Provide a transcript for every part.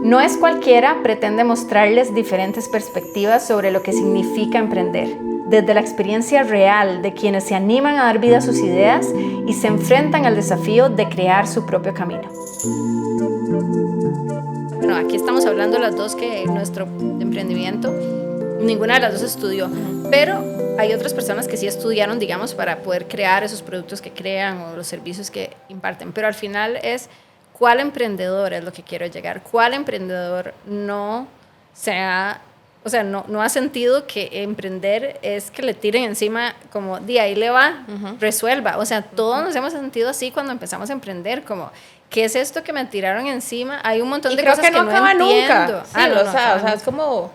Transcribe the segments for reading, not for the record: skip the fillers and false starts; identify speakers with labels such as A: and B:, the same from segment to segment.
A: No es cualquiera pretende mostrarles diferentes perspectivas sobre lo que significa emprender, desde la experiencia real de quienes se animan a dar vida a sus ideas y se enfrentan al desafío de crear su propio camino. Bueno, aquí estamos hablando las dos que nuestro emprendimiento, ninguna de las dos estudió, pero hay otras personas que sí estudiaron, digamos, para poder crear esos productos que crean o los servicios que imparten, pero al final es cuál emprendedor es lo que quiero llegar, cuál emprendedor no ha sentido que emprender es que le tiren encima como, de ahí le va, resuelva. O sea, todos nos hemos sentido así cuando empezamos a emprender, como, ¿qué es esto que me tiraron encima? Hay un montón de cosas que no acaba entiendo.
B: Nunca. Sí, o sea, es como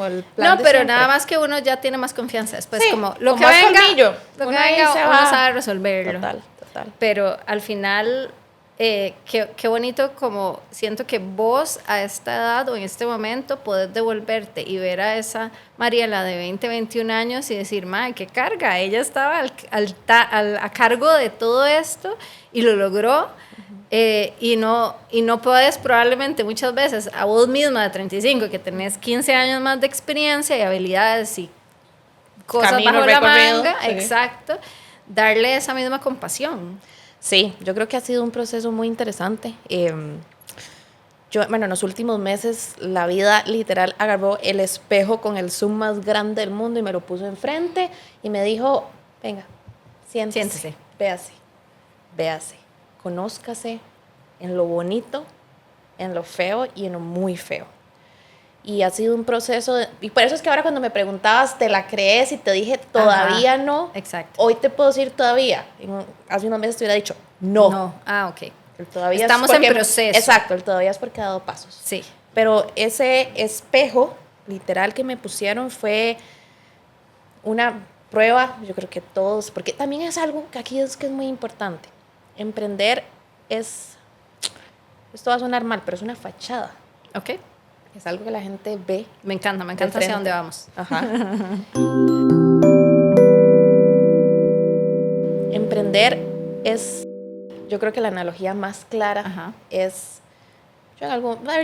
B: el plan de
A: pero
B: siempre.
A: Nada más que uno ya tiene más confianza después,
B: sí,
A: como lo
B: con
A: que
B: más
A: venga,
B: colmillo.
A: Lo que venga uno sabe resolverlo.
B: Total.
A: Pero al final, qué bonito, como siento que vos a esta edad o en este momento podés devolverte y ver a esa Mariela de 20, 21 años y decir, madre, qué carga, ella estaba a cargo de todo esto y lo logró. Y no puedes probablemente muchas veces a vos misma de 35 que tenés 15 años más de experiencia y habilidades y cosas
B: Camino
A: bajo la
B: recorrido,
A: manga,
B: sí.
A: Exacto, darle esa misma compasión.
B: Sí, yo creo que ha sido un proceso muy interesante. En los últimos meses la vida literal agarró el espejo con el zoom más grande del mundo y me lo puso enfrente y me dijo, venga, siéntese. véase, conózcase en lo bonito, en lo feo y en lo muy feo. Y ha sido un proceso, y por eso es que ahora cuando me preguntabas, ¿te la crees? Y te dije, todavía no.
A: Exacto.
B: Hoy te puedo decir todavía. Hace unos meses te hubiera dicho, no.
A: Ok.
B: El todavía
A: Estamos
B: porque,
A: en proceso.
B: Exacto, el todavía es porque ha dado pasos.
A: Sí.
B: Pero ese espejo literal que me pusieron fue una prueba, yo creo que todos, porque también es algo que aquí es muy importante. Emprender esto va a sonar mal, pero es una fachada.
A: Ok.
B: Es algo que la gente ve.
A: Me encanta hacia dónde vamos.
B: Ajá. Emprender es, yo creo que la analogía más clara es, yo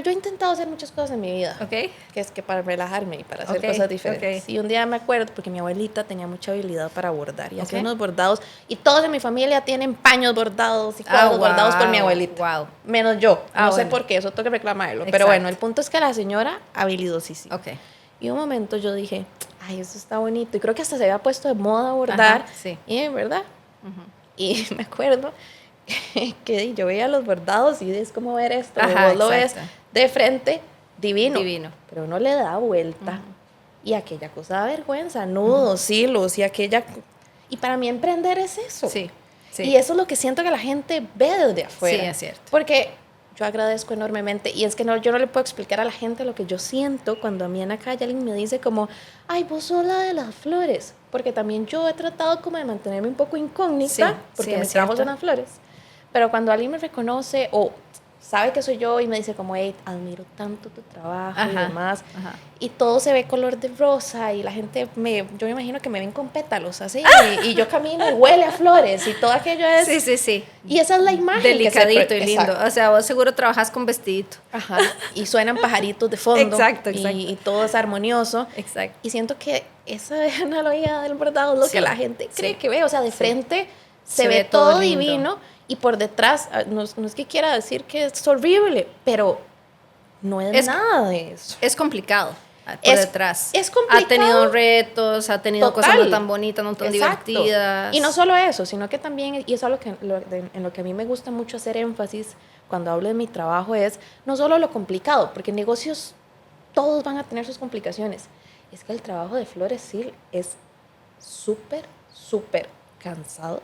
B: he intentado hacer muchas cosas en mi vida,
A: que
B: es que para relajarme y para hacer cosas diferentes. Y un día me acuerdo, porque mi abuelita tenía mucha habilidad para bordar y hacía unos bordados, y todos en mi familia tienen paños bordados y cuadros bordados por mi abuelita.
A: Wow.
B: Menos yo. No sé por qué, eso tengo que reclamarlo.
A: Exacto.
B: Pero bueno, el punto es que la señora habilidosísima.
A: Okay.
B: Y un momento yo dije, ay, eso está bonito. Y creo que hasta se había puesto de moda bordar.
A: Sí.
B: Y ¿verdad? Y me acuerdo que yo veía los bordados y es como ver esto. Vos lo ves de frente, divino. Pero uno le da vuelta. Y aquella cosa da vergüenza, nudos, hilos y aquella... Y para mí emprender es eso.
A: Sí.
B: Y eso es lo que siento que la gente ve desde afuera.
A: Sí, es cierto.
B: Porque yo agradezco enormemente, y es que yo no le puedo explicar a la gente lo que yo siento cuando a mí en la calle alguien me dice como, ay, vos sos la de las flores, porque también yo he tratado como de mantenerme un poco incógnita, porque mis trabajos son las flores, pero cuando alguien me reconoce o sabe que soy yo y me dice como, hey, admiro tanto tu trabajo y demás, y todo se ve color de rosa y la gente, yo me imagino que me ven con pétalos así, y yo camino y huele a flores y todo aquello es...
A: Sí.
B: Y esa es la imagen.
A: Delicadito y lindo. Exacto. O sea, vos seguro trabajas con vestidito.
B: Ajá. Y suenan pajaritos de fondo.
A: Exacto.
B: Y todo es armonioso.
A: Exacto.
B: Y siento que esa analogía del bordado es lo que la gente cree que ve. O sea, de frente se ve todo divino y por detrás, no es que quiera decir que es horrible, pero no es nada de eso.
A: Es complicado. Por detrás.
B: Es complicado.
A: Ha tenido retos, ha tenido cosas no tan bonitas, no tan divertidas.
B: Y no solo eso, sino que también, y eso es en lo que a mí me gusta mucho hacer énfasis cuando hablo de mi trabajo, es no solo lo complicado, porque en negocios todos van a tener sus complicaciones. Es que el trabajo de flores sí es súper cansado,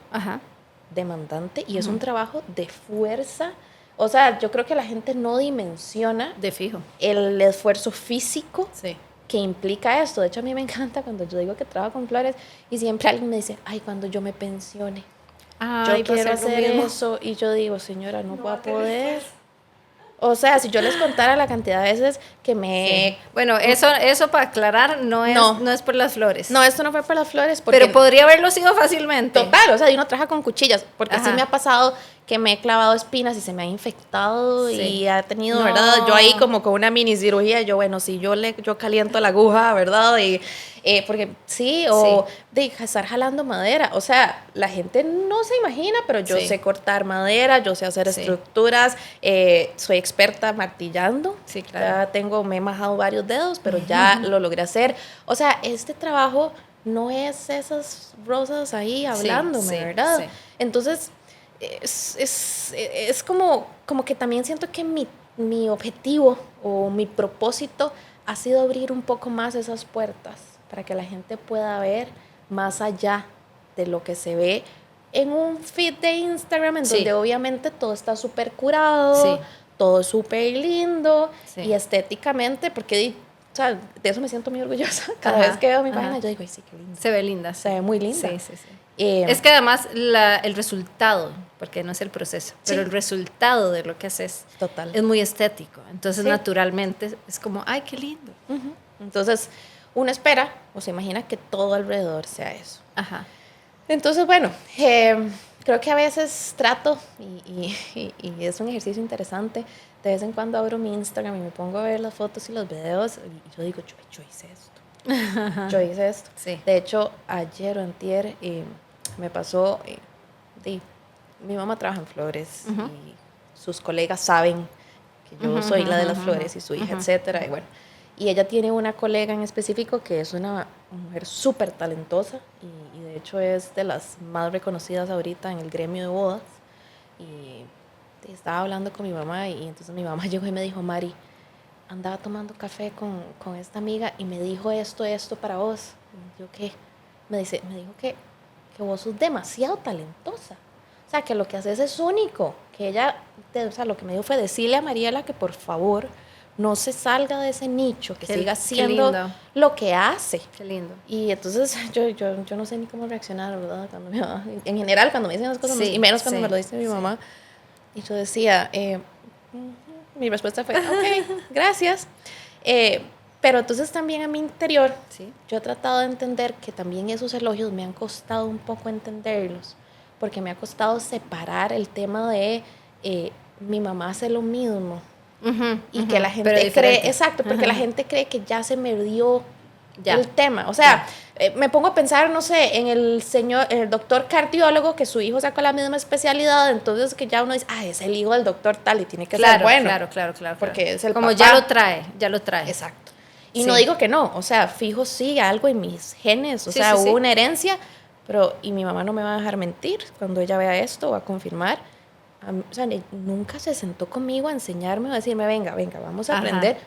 B: demandante, y es un trabajo de fuerza. O sea, yo creo que la gente no dimensiona
A: de fijo
B: el esfuerzo físico que implica esto. De hecho, a mí me encanta cuando yo digo que trabajo con flores y siempre alguien me dice, ay, cuando yo me pensione, yo quiero hacer eso. Y yo digo, señora, no voy a poder. O sea, si yo les contara la cantidad de veces que me...
A: Sí. Bueno, eso para aclarar no es por las flores.
B: No, esto no fue por las flores.
A: Pero podría haberlo sido fácilmente.
B: Total, o sea, uno trabaja con cuchillas, porque sí me ha pasado que me he clavado espinas y se me ha infectado
A: Sí.
B: y ha tenido,
A: No.
B: ¿verdad? Yo ahí como con una mini cirugía, yo, bueno, si yo caliento la aguja, ¿verdad? Y, porque sí, o de estar jalando madera. O sea, la gente no se imagina, pero yo
A: Sí.
B: sé cortar madera, yo sé hacer
A: Sí.
B: estructuras, soy experta martillando.
A: Sí, claro.
B: Ya me he majado varios dedos, pero ya lo logré hacer. O sea, este trabajo no es esas rosas ahí hablándome,
A: sí,
B: ¿verdad?
A: sí.
B: Entonces, es como que también siento que mi objetivo o mi propósito ha sido abrir un poco más esas puertas para que la gente pueda ver más allá de lo que se ve en un feed de Instagram, en
A: Sí.
B: donde obviamente todo está súper curado,
A: Sí.
B: todo es súper lindo
A: Sí.
B: y estéticamente, porque o sea, de eso me siento muy orgullosa. Cada
A: Ajá,
B: vez que veo mi
A: ajá.
B: página, yo digo, ay, sí, qué linda.
A: Se ve linda.
B: Se ve muy linda.
A: Sí, sí, sí.
B: Eh,
A: Es que además el resultado, porque no es el proceso, pero
B: Sí.
A: el resultado de lo que haces
B: Total.
A: es muy estético. Entonces,
B: Sí.
A: naturalmente, es como, ay, qué lindo.
B: Ujú. Entonces, uno espera o se imagina que todo alrededor sea eso.
A: Ajá.
B: Entonces, bueno, creo que a veces trato, y es un ejercicio interesante, de vez en cuando abro mi Instagram y me pongo a ver las fotos y los videos y yo digo, yo hice esto. Yo hice esto.
A: Sí.
B: De hecho, ayer o antier me pasó, mi mamá trabaja en flores
A: Ujú.
B: y sus colegas saben que yo soy la de las flores y su hija, etcétera, y bueno. Y ella tiene una colega en específico que es una mujer súper talentosa y de hecho es de las más reconocidas ahorita en el gremio de bodas. Y estaba hablando con mi mamá y entonces mi mamá llegó y me dijo, Mari, andaba tomando café con esta amiga y me dijo esto para vos. Y yo, ¿qué? Me dijo que vos sos demasiado talentosa. O sea, que lo que haces es único. Que ella, o sea, lo que me dijo fue decirle a Mariela que por favor no se salga de ese nicho, que siga haciendo lo que hace.
A: Qué lindo.
B: Y entonces yo no sé ni cómo reaccionar, ¿verdad? Cuando en general, cuando me dicen las cosas, y menos cuando me lo dice mi mamá. Y yo decía, mi respuesta fue, ok, gracias. Pero entonces también a mi interior, yo he tratado de entender que también esos elogios me han costado un poco entenderlos, porque me ha costado separar el tema de mi mamá hace lo mismo. Y que la gente cree, exacto, porque la gente cree que ya se me dio el tema. O sea, me pongo a pensar, no sé, en el doctor cardiólogo que su hijo sacó la misma especialidad, entonces que ya uno dice, es el hijo del doctor tal y tiene que ser bueno.
A: Claro.
B: Porque es el
A: como
B: papá.
A: Ya lo trae.
B: Exacto. Y no digo que no, o sea, fijo sí, algo en mis genes, o sea, hubo una herencia, pero, y mi mamá no me va a dejar mentir, cuando ella vea esto va a confirmar. O sea, nunca se sentó conmigo a enseñarme o a decirme, venga, vamos a aprender.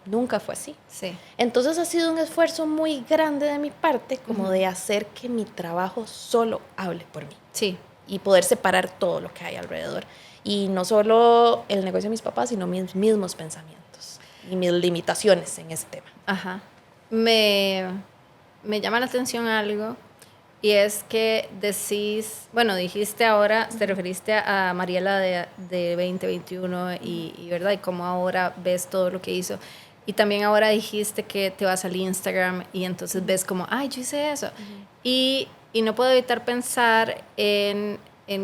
B: Nunca fue así.
A: Sí.
B: Entonces ha sido un esfuerzo muy grande de mi parte como de hacer que mi trabajo solo hable por mí.
A: Sí.
B: Y poder separar todo lo que hay alrededor. Y no solo el negocio de mis papás, sino mis mismos pensamientos y mis limitaciones en ese tema.
A: Ajá. Me llama la atención algo. Y es que dijiste ahora, te referiste a Mariela de 2021 y ¿verdad? Y cómo ahora ves todo lo que hizo. Y también ahora dijiste que te vas al Instagram y entonces ves como, yo hice eso. Y no puedo evitar pensar en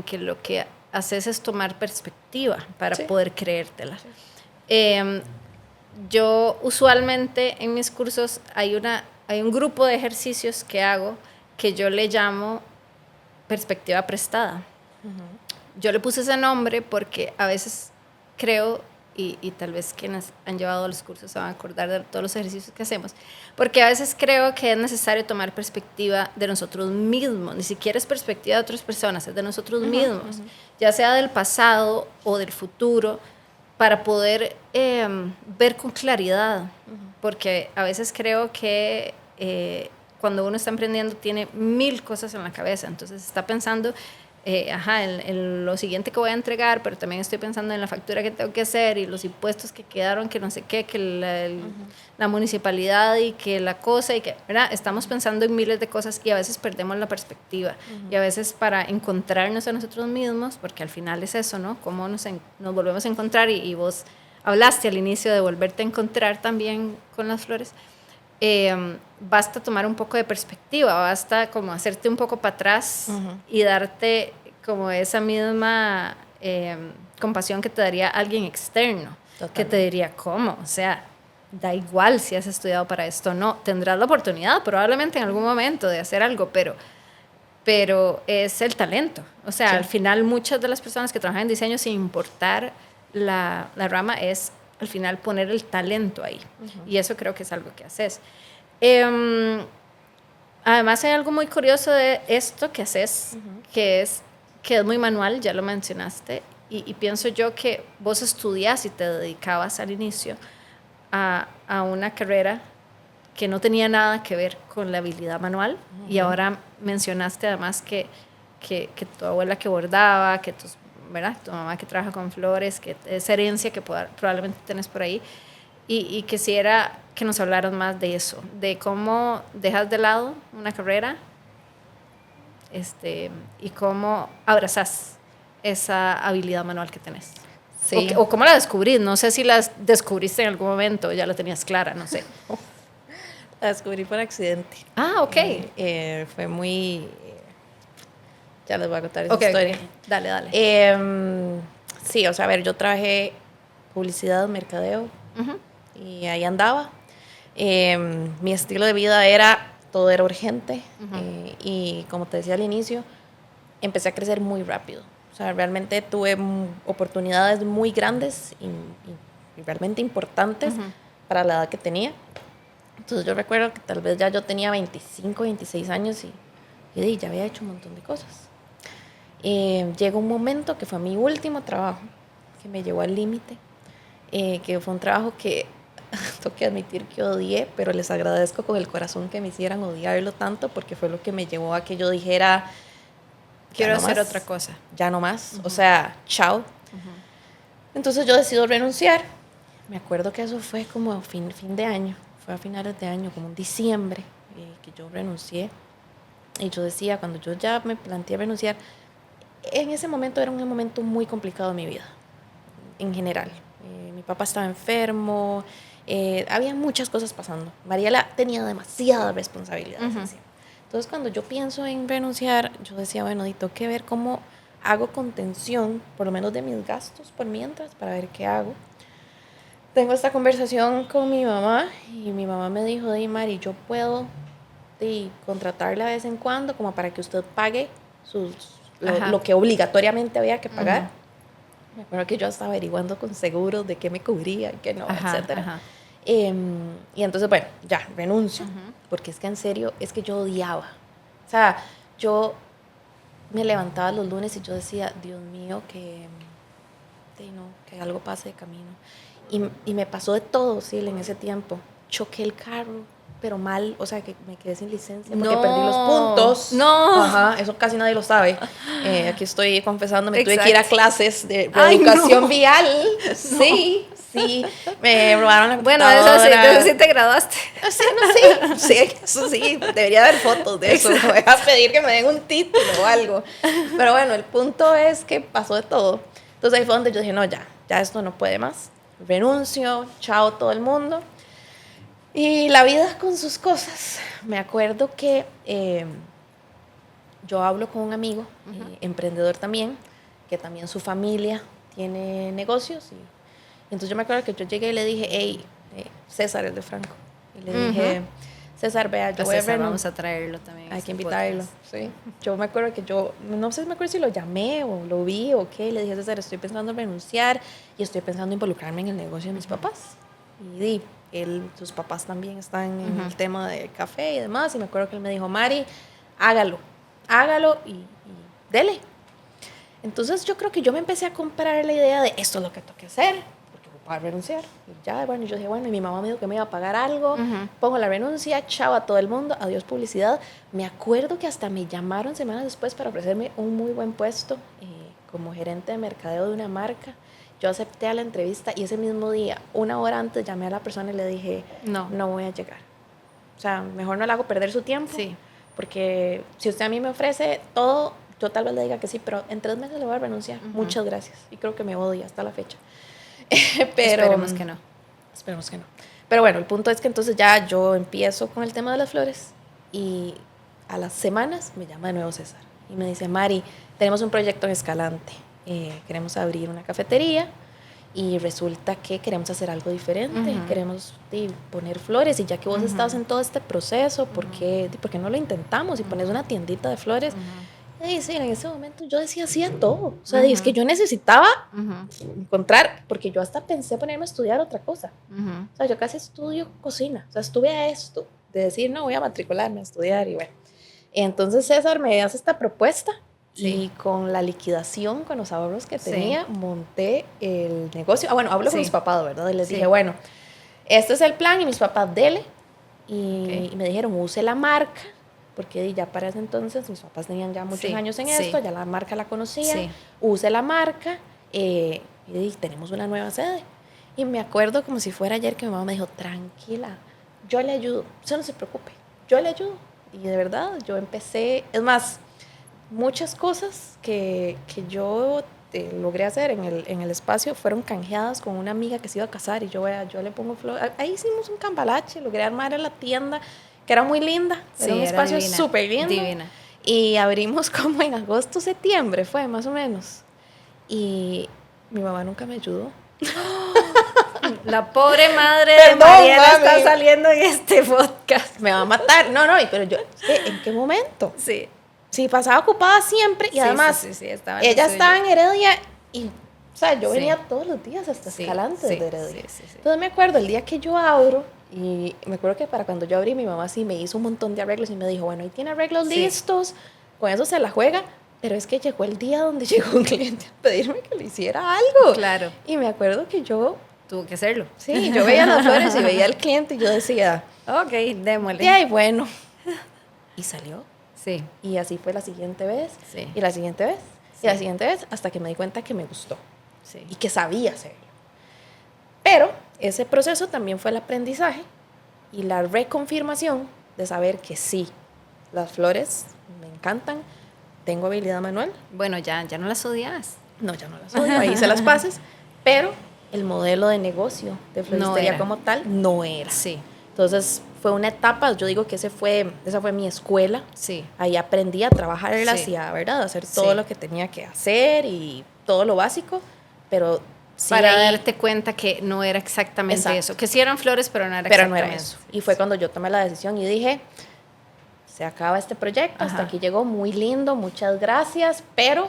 A: que lo que haces es tomar perspectiva para poder creértela. Yo usualmente en mis cursos hay un grupo de ejercicios que hago que yo le llamo perspectiva prestada. Yo le puse ese nombre porque a veces creo, y tal vez quienes han llevado los cursos se van a acordar de todos los ejercicios que hacemos, porque a veces creo que es necesario tomar perspectiva de nosotros mismos, ni siquiera es perspectiva de otras personas, es de nosotros mismos, ya sea del pasado o del futuro, para poder ver con claridad, porque a veces creo que cuando uno está emprendiendo tiene 1000 cosas en la cabeza, entonces está pensando en lo siguiente que voy a entregar, pero también estoy pensando en la factura que tengo que hacer y los impuestos que quedaron, que no sé qué, que la municipalidad y que la cosa y que, ¿verdad? Estamos pensando en miles de cosas y a veces perdemos la perspectiva y a veces para encontrarnos a nosotros mismos, porque al final es eso, ¿no? Cómo nos volvemos a encontrar y vos hablaste al inicio de volverte a encontrar también con las flores. Basta tomar un poco de perspectiva, basta como hacerte un poco para atrás y darte como esa misma compasión que te daría alguien externo.
B: Totalmente.
A: Que te diría, ¿cómo? O sea, da igual si has estudiado para esto o no. Tendrás la oportunidad probablemente en algún momento de hacer algo, pero es el talento. O sea,
B: Sí.
A: al final muchas de las personas que trabajan en diseño, sin importar la rama, es al final poner el talento ahí. Y eso creo que es algo que haces. Además hay algo muy curioso de esto que haces, que es muy manual, ya lo mencionaste, y pienso yo que vos estudias y te dedicabas al inicio a una carrera que no tenía nada que ver con la habilidad manual, y ahora mencionaste además que tu abuela que bordaba, que ¿verdad? Tu mamá que trabaja con flores, que esa herencia que probablemente tenés por ahí, y quisiera que nos hablaras más de eso, de cómo dejas de lado una carrera y cómo abrazas esa habilidad manual que tenés.
B: Sí.
A: O cómo la descubrís, no sé si la descubriste en algún momento, ya la tenías clara, no sé.
B: La descubrí por accidente.
A: Ah, ok.
B: Fue muy... ya les voy a contar esa
A: Okay,
B: historia.
A: okay. Dale.
B: Sí, o sea, a ver, yo trabajé publicidad, mercadeo, y ahí andaba. Mi estilo de vida era, todo era urgente, y como te decía al inicio, empecé a crecer muy rápido. O sea, realmente tuve oportunidades muy grandes y realmente importantes para la edad que tenía. Entonces yo recuerdo que tal vez ya yo tenía 25, 26 años y ya había hecho un montón de cosas. Llegó un momento que fue mi último trabajo, que me llevó al límite, que fue un trabajo que tengo que admitir que odié, pero les agradezco con el corazón que me hicieran odiarlo tanto, porque fue lo que me llevó a que yo dijera,
A: quiero
B: no
A: hacer
B: más,
A: otra cosa.
B: Ya no más, o sea, chao. Entonces yo decido renunciar. Me acuerdo que eso fue como a fin de año, fue a finales de año, como en diciembre, que yo renuncié. Y yo decía, cuando yo ya me planteé renunciar, en ese momento era un momento muy complicado de mi vida, en general. Mi papá estaba enfermo, había muchas cosas pasando. Mariela tenía demasiadas responsabilidades encima. Entonces, cuando yo pienso en renunciar, yo decía, bueno, y tengo que ver cómo hago contención, por lo menos de mis gastos por mientras, para ver qué hago. Tengo esta conversación con mi mamá y mi mamá me dijo, Mari, yo puedo contratarla de vez en cuando como para que usted pague lo que obligatoriamente había que pagar. Me acuerdo que yo estaba averiguando con seguros de qué me cubría y qué no, etcétera. Y entonces, bueno, ya, renuncio, porque es que en serio, es que yo odiaba. O sea, yo me levantaba los lunes y yo decía, Dios mío, que algo pase de camino. Y me pasó de todo, sí, en ese tiempo. Choqué el carro, pero mal, o sea, que me quedé sin licencia porque perdí los puntos.
A: No.
B: Ajá, eso casi nadie lo sabe. Aquí estoy confesándome,
A: Exacto.
B: tuve que ir a clases de educación vial. Sí, me robaron la computadora.
A: Bueno, eso sí te graduaste.
B: O sea, no sé, sí, eso sí, debería haber fotos de eso. Me voy a pedir que me den un título o algo. Pero bueno, el punto es que pasó de todo. Entonces ahí fue donde yo dije, no, ya esto no puede más. Renuncio, chao todo el mundo. Y la vida con sus cosas. Me acuerdo que yo hablo con un amigo, emprendedor también, que también su familia tiene negocios. Y entonces yo me acuerdo que yo llegué y le dije, hey, César, el de Franco. Y le dije, César, vea, yo voy a ver.
A: Vamos a traerlo también.
B: Hay que invitarlo, sí. Yo me acuerdo que no sé, me acuerdo si lo llamé o lo vi o qué. Le dije, César, estoy pensando en renunciar y estoy pensando en involucrarme en el negocio de mis papás. Y sus papás también están en el tema del café y demás. Y me acuerdo que él me dijo, Mari, hágalo y dele. Entonces yo creo que yo me empecé a comprar la idea de esto es lo que tengo que hacer, porque voy a renunciar. Y ya, bueno, yo dije, bueno, y mi mamá me dijo que me iba a pagar algo, pongo la renuncia, chao a todo el mundo, adiós publicidad. Me acuerdo que hasta me llamaron semanas después para ofrecerme un muy buen puesto como gerente de mercadeo de una marca. Yo acepté a la entrevista y ese mismo día, una hora antes, llamé a la persona y le dije, no voy a llegar. O sea, mejor no le hago perder su tiempo. Sí. Porque si usted a mí me ofrece todo, yo tal vez le diga que sí, pero en 3 meses le voy a renunciar. Muchas gracias. Y creo que me odia hasta la fecha. Pero
A: esperemos que no.
B: Esperemos que no. Pero bueno, el punto es que entonces ya yo empiezo con el tema de las flores y a las semanas me llama de nuevo César y me dice, Mari, tenemos un proyecto en Escalante. queremos abrir una cafetería y resulta que queremos hacer algo diferente, queremos poner flores y ya que vos estás en todo este proceso, ¿por qué no lo intentamos y pones una tiendita de flores? Y sí, en ese momento yo decía sí a todo, o sea, es que yo necesitaba encontrar, porque yo hasta pensé ponerme a estudiar otra cosa, o sea, yo casi estudio cocina, o sea, estuve a esto, de decir no, voy a matricularme a estudiar y bueno. Entonces César me hace esta propuesta. Sí. Y con la liquidación, con los ahorros que tenía, monté el negocio. Bueno, hablo con mis papás, ¿verdad? Y les dije, bueno, este es el plan y mis papás dele. Y me dijeron, use la marca, porque ya para ese entonces mis papás tenían ya muchos años en esto, ya la marca la conocían. Use la marca y tenemos una nueva sede. Y me acuerdo como si fuera ayer que mi mamá me dijo, tranquila, yo le ayudo, usted no se preocupe, yo le ayudo. Y de verdad, yo empecé, es más, muchas cosas que yo logré hacer en el espacio fueron canjeadas con una amiga que se iba a casar y yo le pongo flores. Ahí hicimos un cambalache, logré armar en la tienda, que era muy linda, era un espacio súper lindo. Divina. Y abrimos como en agosto, septiembre, fue más o menos. Y mi mamá nunca me ayudó.
A: La pobre madre de Mariela está saliendo en este podcast.
B: Me va a matar. No, pero yo, ¿en qué momento?
A: Sí.
B: Sí, pasaba ocupada siempre y además ella estaba en Heredia y, o sea, yo venía todos los días hasta Escalante de Heredia. Entonces me acuerdo el día que yo abro y me acuerdo que para cuando yo abrí mi mamá sí me hizo un montón de arreglos y me dijo, bueno, ahí tiene arreglos listos, con eso se la juega, pero es que llegó el día donde llegó un cliente a pedirme que le hiciera algo.
A: Claro.
B: Y me acuerdo que yo...
A: Tuvo que hacerlo.
B: Sí, yo veía las flores y veía al cliente y yo decía...
A: Ok, démosle.
B: Y ahí, bueno. Y salió.
A: Sí.
B: Y así fue la siguiente vez, y la siguiente vez, y la siguiente vez, hasta que me di cuenta que me gustó y que sabía hacerlo. Pero ese proceso también fue el aprendizaje y la reconfirmación de saber que sí, las flores me encantan, tengo habilidad manual.
A: Bueno, ya no las odias.
B: No, ya no las odio, ahí hice las paces, pero el modelo de negocio de floristería como tal no era.
A: Sí.
B: Entonces fue una etapa, yo digo que esa fue mi escuela.
A: Sí.
B: Ahí aprendí a trabajarlas y a, ¿verdad?, a hacer todo lo que tenía que hacer y todo lo básico, pero sí
A: para darte cuenta que no era exactamente eso, que sí eran flores, pero no era exactamente
B: eso. Y fue cuando yo tomé la decisión y dije, se acaba este proyecto, hasta aquí llegó, muy lindo, muchas gracias, pero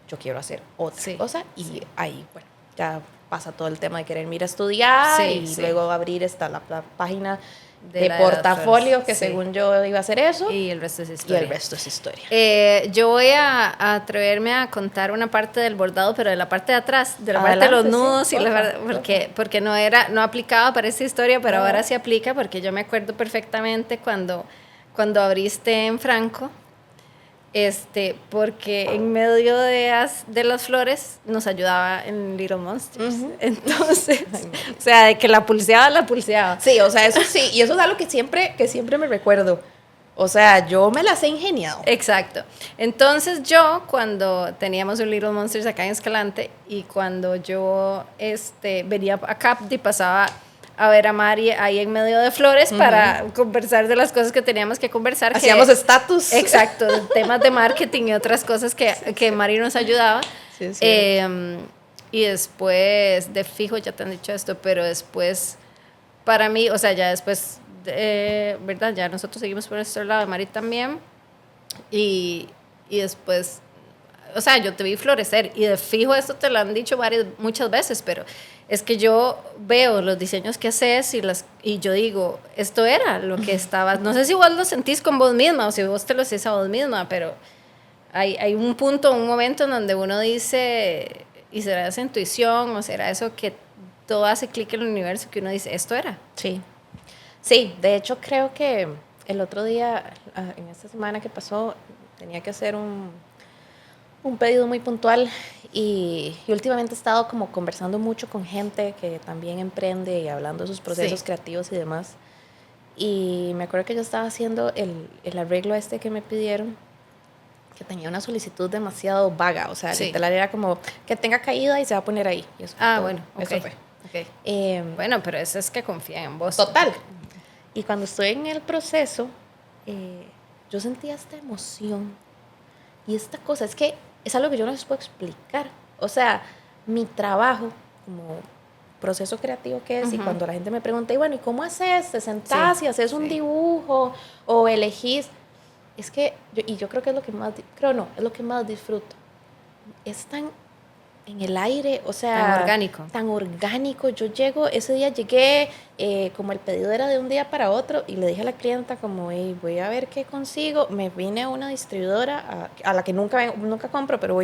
B: yo quiero hacer otra cosa y ahí, bueno, ya pasa todo el tema de quererme ir a estudiar y luego abrir la página de portafolio que según yo iba a hacer eso
A: y el resto es historia.
B: Yo
A: voy a atreverme a contar una parte del bordado, pero de la parte de atrás, de la parte de los nudos y porque no aplicaba para esta historia, pero ahora sí aplica porque yo me acuerdo perfectamente cuando abriste en Franco. Porque en medio de las flores nos ayudaba en Little Monsters. Entonces, o sea, de que la pulseaba.
B: Sí, o sea, eso sí, y eso es algo que siempre me recuerdo. O sea, yo me las he ingeniado.
A: Exacto. Entonces yo, cuando teníamos un Little Monsters acá en Escalante, y cuando yo venía acá y pasaba a ver a Mari ahí en medio de flores para conversar de las cosas que teníamos que conversar.
B: Hacíamos estatus.
A: Exacto, temas de marketing y otras cosas que Mari nos ayudaba.
B: Sí.
A: Y después, de fijo ya te han dicho esto, pero después, para mí, o sea, ya después, ¿verdad? Ya nosotros seguimos por nuestro lado, Mari también. Y después, o sea, yo te vi florecer y de fijo esto te lo han dicho muchas veces, pero es que yo veo los diseños que haces y yo digo, esto era lo que estabas, no sé si vos lo sentís con vos misma o si vos te lo haces a vos misma, pero hay un punto, un momento en donde uno dice, ¿y será esa intuición o será eso que todo hace clic en el universo que uno dice, esto era?
B: Sí, de hecho creo que el otro día, en esta semana que pasó, tenía que hacer un pedido muy puntual y últimamente he estado como conversando mucho con gente que también emprende y hablando de sus procesos creativos y demás. Y me acuerdo que yo estaba haciendo el arreglo que me pidieron, que tenía una solicitud demasiado vaga, o sea, literal era como que tenga caída y se va a poner ahí. Y eso
A: bueno, eso fue. Bueno, pero eso es que confían en vos.
B: Total. Y cuando estoy en el proceso, yo sentía esta emoción y esta cosa, es que es algo que yo no les puedo explicar. O sea, mi trabajo como proceso creativo que es, y cuando la gente me pregunta, y bueno, ¿y cómo haces? ¿Te sentás y haces un dibujo o elegís? Es que, yo creo que es lo que más, es lo que más disfruto. Es tan en el aire, o sea,
A: tan orgánico.
B: Tan orgánico. Yo ese día llegué, como el pedido era de un día para otro, y le dije a la clienta como, hey, voy a ver qué consigo. Me vine a una distribuidora a la que nunca compro, pero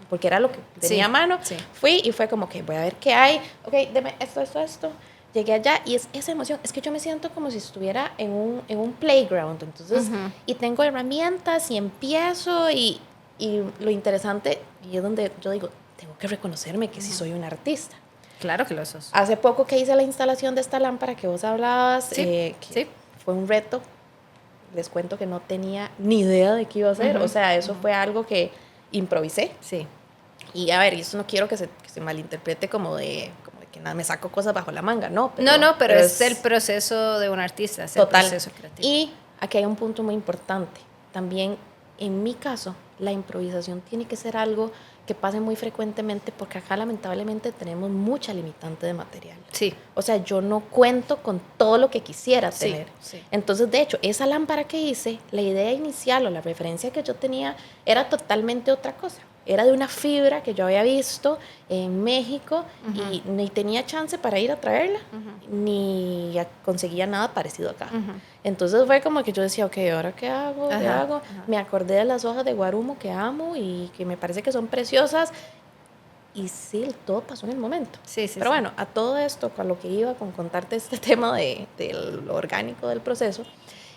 B: porque era lo que tenía a mano. Sí. Fui y fue como que voy a ver qué hay. Ok, deme esto. Llegué allá y es esa emoción, es que yo me siento como si estuviera en un playground, entonces, y tengo herramientas y empiezo y lo interesante, y es donde yo digo, tengo que reconocerme que sí soy una artista.
A: Claro que lo sos.
B: Hace poco que hice la instalación de esta lámpara que vos hablabas, fue un reto. Les cuento que no tenía ni idea de qué iba a hacer. O sea, eso fue algo que improvisé.
A: Sí.
B: Y a ver, y eso no quiero que se malinterprete como de que nada, me saco cosas bajo la manga, ¿no?
A: Pero es el proceso de un artista, es
B: total.
A: El proceso creativo.
B: Y aquí hay un punto muy importante. También, en mi caso, la improvisación tiene que ser algo que pase muy frecuentemente, porque acá lamentablemente tenemos mucha limitante de material.
A: Sí.
B: O sea, yo no cuento con todo lo que quisiera tener.
A: Sí.
B: Entonces, de hecho, esa lámpara que hice, la idea inicial o la referencia que yo tenía era totalmente otra cosa. Era de una fibra que yo había visto en México y ni tenía chance para ir a traerla, ni conseguía nada parecido acá. Entonces fue como que yo decía, ok, ¿ahora qué hago? ¿Qué hago? Me acordé de las hojas de guarumo que amo y que me parece que son preciosas. Y sí, todo pasó en el momento. Pero bueno, a todo esto, con lo que iba con contarte este tema de lo orgánico del proceso,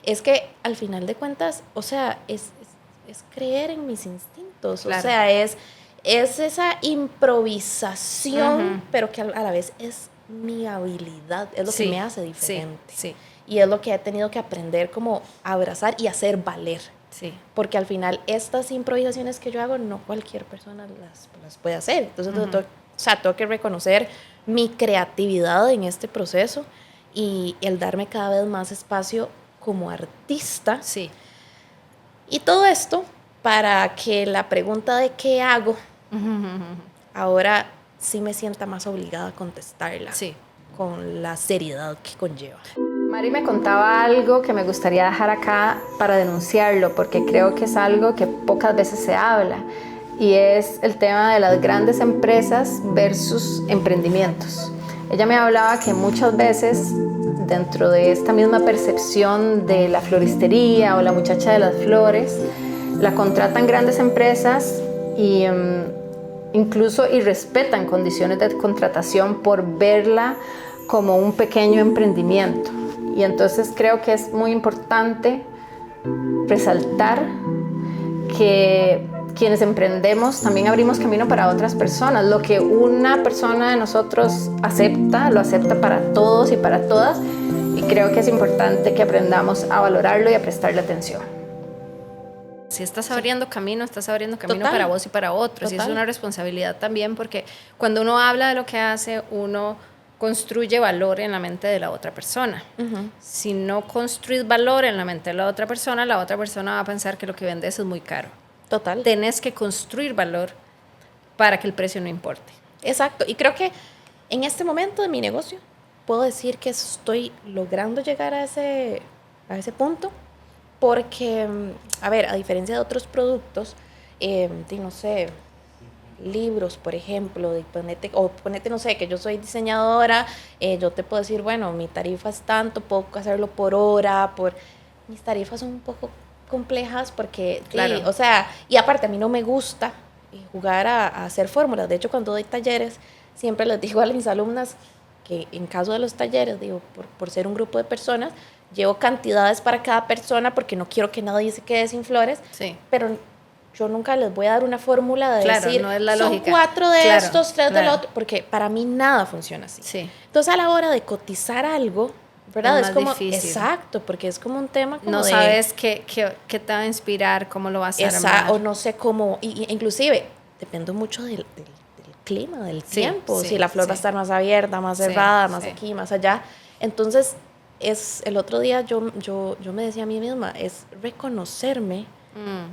B: es que al final de cuentas, o sea, es creer en mis instintos. Claro. O sea, es esa improvisación, pero que a la vez es mi habilidad, es lo que me hace diferente.
A: Sí.
B: Y es lo que he tenido que aprender como a abrazar y hacer valer.
A: Sí.
B: Porque al final estas improvisaciones que yo hago, no cualquier persona las puede hacer. Entonces, tengo que reconocer mi creatividad en este proceso y el darme cada vez más espacio como artista.
A: Sí.
B: Y todo esto para que la pregunta de qué hago, ahora sí me sienta más obligada a contestarla con la seriedad que conlleva.
A: Mari me contaba algo que me gustaría dejar acá para denunciarlo, porque creo que es algo que pocas veces se habla, y es el tema de las grandes empresas versus emprendimientos. Ella me hablaba que muchas veces, dentro de esta misma percepción de la floristería o la muchacha de las flores, la contratan grandes empresas y incluso irrespetan condiciones de contratación por verla como un pequeño emprendimiento. Y entonces creo que es muy importante resaltar que quienes emprendemos también abrimos camino para otras personas. Lo que una persona de nosotros acepta, lo acepta para todos y para todas. Y creo que es importante que aprendamos a valorarlo y a prestarle atención. Si estás abriendo camino, estás abriendo camino para vos y para otros. Y es una responsabilidad también, porque cuando uno habla de lo que hace, uno construye valor en la mente de la otra persona. Si no construís valor en la mente de la otra persona va a pensar que lo que vendes es muy caro.
B: Total.
A: Tenés que construir valor para que el precio no importe.
B: Exacto. Y creo que en este momento de mi negocio puedo decir que estoy logrando llegar a ese punto, porque, a ver, a diferencia de otros productos, no sé, libros, por ejemplo, ponete, no sé, que yo soy diseñadora, yo te puedo decir, bueno, mi tarifa es tanto, puedo hacerlo por hora, mis tarifas son un poco complejas porque,
A: claro.
B: O sea, y aparte a mí no me gusta jugar a hacer fórmulas. De hecho, cuando doy talleres, siempre les digo a mis alumnas que en caso de los talleres, digo, por ser un grupo de personas, llevo cantidades para cada persona porque no quiero que nadie se quede sin flores, pero yo nunca les voy a dar una fórmula de decir,
A: no es la
B: son
A: lógica.
B: 4 de estos, 3 del otro, porque para mí nada funciona así. Entonces, a la hora de cotizar algo, ¿verdad?
A: Es como
B: difícil. Exacto, porque es como un tema como
A: no sabes qué te va a inspirar, cómo lo vas a armar.
B: O no sé cómo, inclusive, depende mucho del clima, del tiempo, si la flor va a estar más abierta, más cerrada, más aquí, más allá. Entonces, el otro día yo me decía a mí misma, es reconocerme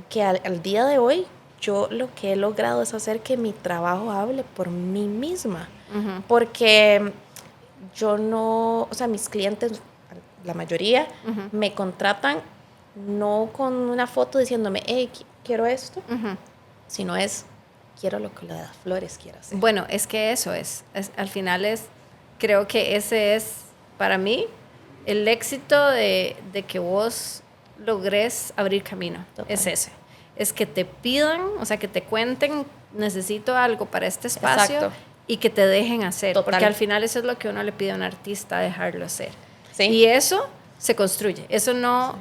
B: que al día de hoy yo lo que he logrado es hacer que mi trabajo hable por mí misma. Porque yo no, o sea, mis clientes, la mayoría, me contratan no con una foto diciéndome, hey, quiero esto, sino es, quiero lo que las flores quiero hacer.
A: Bueno, es que eso al final creo que ese es, para mí, el éxito de que vos logres abrir camino. Total. Es ese. Es que te pidan, o sea, que te cuenten, necesito algo para este espacio. Exacto. Y que te dejen hacer. Total. Porque al final eso es lo que uno le pide a un artista, dejarlo hacer. Sí. Y eso se construye. Eso no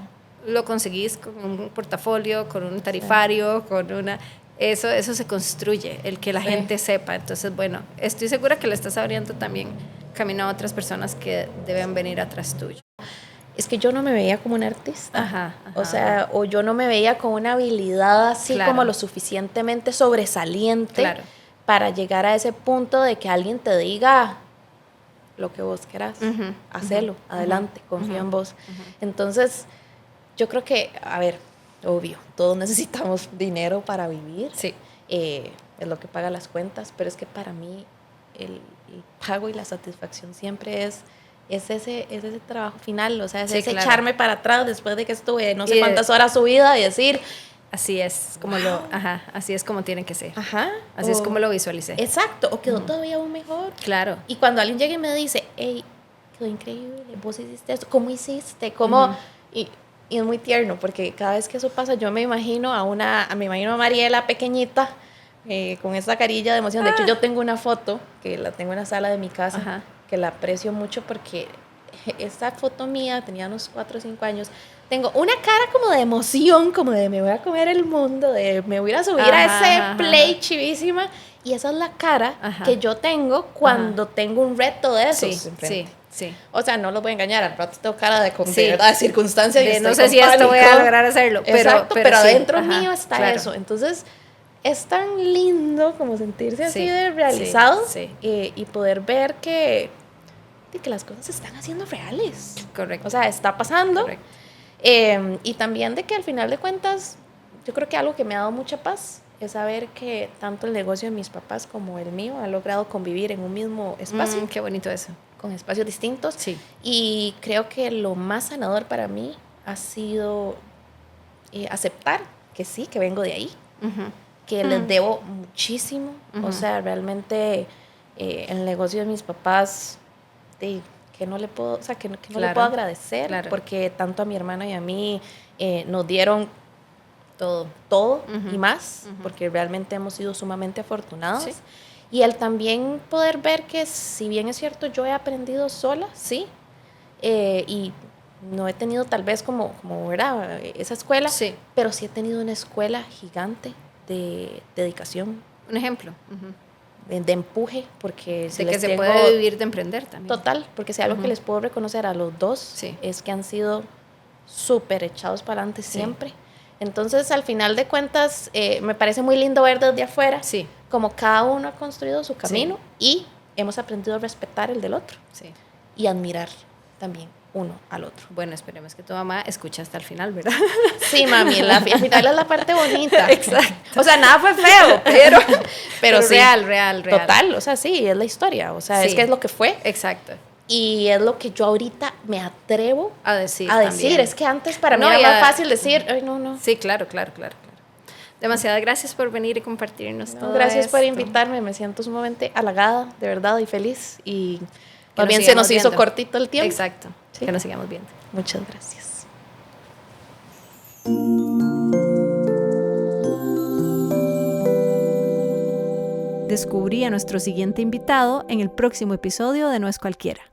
A: lo conseguís con un portafolio, con un tarifario, con una... Eso se construye, el que la gente sepa. Entonces, bueno, estoy segura que le estás abriendo también camino a otras personas que deben venir atrás tuyo.
B: Es que yo no me veía como una artista. O sea, o yo no me veía con una habilidad así como lo suficientemente sobresaliente para llegar a ese punto de que alguien te diga lo que vos querás, hacelo, adelante, confía en vos. Entonces, yo creo que, a ver, obvio, todos necesitamos dinero para vivir. Sí. Es lo que paga las cuentas, pero es que para mí el pago y la satisfacción siempre es ese trabajo final, o sea, es ese echarme para atrás después de que estuve no sé cuántas horas subida y decir...
A: Así es como así es como tiene que ser. Así es como lo visualicé.
B: Exacto, o quedó todavía aún mejor.
A: Claro.
B: Y cuando alguien llega y me dice, hey, quedó increíble, vos hiciste esto, ¿cómo hiciste? ¿Cómo? Y es muy tierno, porque cada vez que eso pasa, yo me imagino a Mariela pequeñita, con esa carilla de emoción. De hecho, yo tengo una foto, que la tengo en la sala de mi casa, que la aprecio mucho porque esta foto mía, tenía unos 4 o 5 años, tengo una cara como de emoción, como de me voy a comer el mundo, de me voy a subir a ese play chivísima, y esa es la cara que yo tengo cuando tengo un reto de esos. Sí. O sea, no los voy a engañar, al rato tengo cara de verdad, de circunstancia. Y
A: no sé si esto voy a lograr hacerlo.
B: Exacto, pero adentro mío está eso. Entonces, es tan lindo como sentirse así de realizado y poder ver que las cosas se están haciendo reales.
A: Correcto.
B: O sea, está pasando. Correcto. Y también de que al final de cuentas, yo creo que algo que me ha dado mucha paz es saber que tanto el negocio de mis papás como el mío ha logrado convivir en un mismo espacio.
A: Qué bonito eso.
B: Con espacios distintos. Sí. Y creo que lo más sanador para mí ha sido aceptar que sí, que vengo de ahí, que les debo muchísimo. O sea, realmente el negocio de mis papás, que no le puedo, o sea, que no le puedo agradecer, porque tanto a mi hermana y a mí nos dieron todo y más, porque realmente hemos sido sumamente afortunados. Sí. Y el también poder ver que, si bien es cierto, yo he aprendido sola, y no he tenido tal vez como ¿verdad? Esa escuela, pero sí he tenido una escuela gigante de dedicación.
A: Un ejemplo.
B: De empuje, porque
A: de que se puede vivir de emprender también.
B: Total, porque si algo que les puedo reconocer a los dos es que han sido súper echados para adelante siempre. Entonces, al final de cuentas, me parece muy lindo ver desde afuera como cada uno ha construido su camino y hemos aprendido a respetar el del otro y admirar también uno al otro.
A: Bueno, esperemos que tu mamá escuche hasta el final, ¿verdad?
B: Sí, mami, al final es la parte bonita. Exacto. O sea, nada fue feo, pero sí.
A: Real.
B: Total, o sea, sí, es la historia, o sea, es que es lo que fue.
A: Exacto.
B: Y es lo que yo ahorita me atrevo
A: a decir.
B: Es que antes para mí era más fácil decir, ay, no.
A: Sí, claro. Demasiadas gracias por venir y compartirnos todo
B: Gracias por invitarme, me siento sumamente halagada, de verdad, y feliz. Y también se nos hizo cortito el tiempo.
A: Exacto, que nos sigamos viendo.
B: Muchas gracias.
C: Descubrí a nuestro siguiente invitado en el próximo episodio de No es Cualquiera.